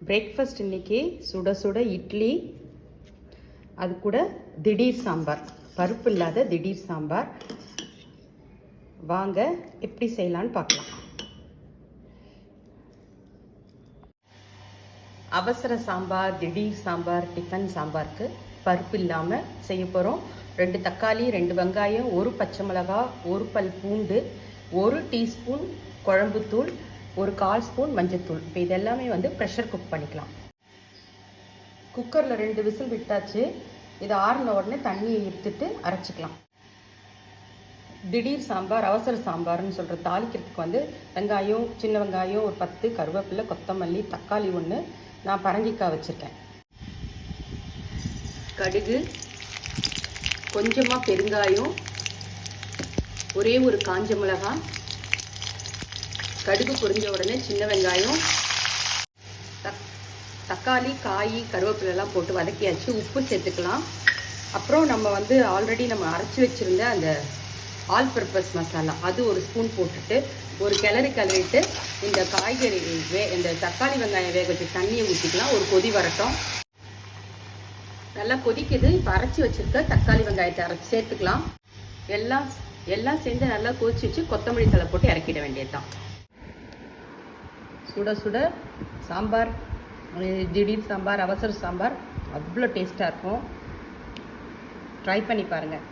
Breakfast இன்றைக்கி சுட சுட இட்லி, அது கூட திடீர் சாம்பார், பருப்பு இல்லாத திடீர் சாம்பார். வாங்க எப்படி செய்யலான்னு பார்க்கலாம். அவசர சாம்பார், திடீர் சாம்பார், டிஃபன் சாம்பாருக்கு பருப்பு இல்லாமல் செய்ய போகிறோம். 2 தக்காளி, 2 வெங்காயம், 1 பச்சை மிளகா, 1 பல் பூண்டு, 1 டீஸ்பூன் குழம்புத்தூள், 1/4 ஸ்பூன் மஞ்சத்தூள். இப்போ இதெல்லாமே ப்ரெஷர் குக் பண்ணிக்கலாம். குக்கரில் 2 விசில் விட்டாச்சு. இது ஆறின உடனே தண்ணியை எடுத்துட்டு அரைச்சிக்கலாம். திடீர் சாம்பார், அவசர சாம்பார்னு சொல்கிற தாளிக்கிறதுக்கு வெங்காயம், சின்ன வெங்காயம் ஒரு 10, கருவேப்பிலை, கொத்தமல்லி, தக்காளி 1, நான் பரங்கிக்காய் வச்சுருக்கேன், கடுகு, கொஞ்சமாக பெருங்காயம், ஒரே ஒரு காஞ்ச மிளகாய். கடுகு பொரிஞ்ச உடனே சின்ன வெங்காயம், தக்காளி, காய், கருவேப்பிலெல்லாம் போட்டு வதக்கியாச்சு. உப்பு சேர்த்துக்கலாம். அப்புறம் நம்ம ஆல்ரெடி நம்ம அரைச்சி வச்சுருந்த அந்த ஆல் பர்பஸ் மசாலா அது 1 ஸ்பூன் போட்டுட்டு ஒரு கிளறிட்டு இந்த காய்கறி இந்த தக்காளி வெங்காயம் வேக வச்சு தண்ணியை ஊற்றிக்கலாம். ஒரு கொதி வரட்டும். நல்லா கொதிக்குது. இப்போ அரைச்சி வச்சுருக்க தக்காளி வெங்காயத்தை அரைச்சி சேர்த்துக்கலாம். எல்லாம் சேர்ந்து நல்லா கொதிச்சு வச்சு கொத்தமல்லி தழை போட்டு இறக்கிட வேண்டியது தான். சுட சுட சாம்பார், திடீர் சாம்பார், அவசர சாம்பார் அவ்வளோ டேஸ்ட்டாக இருக்கும். ட்ரை பண்ணி பாருங்கள்.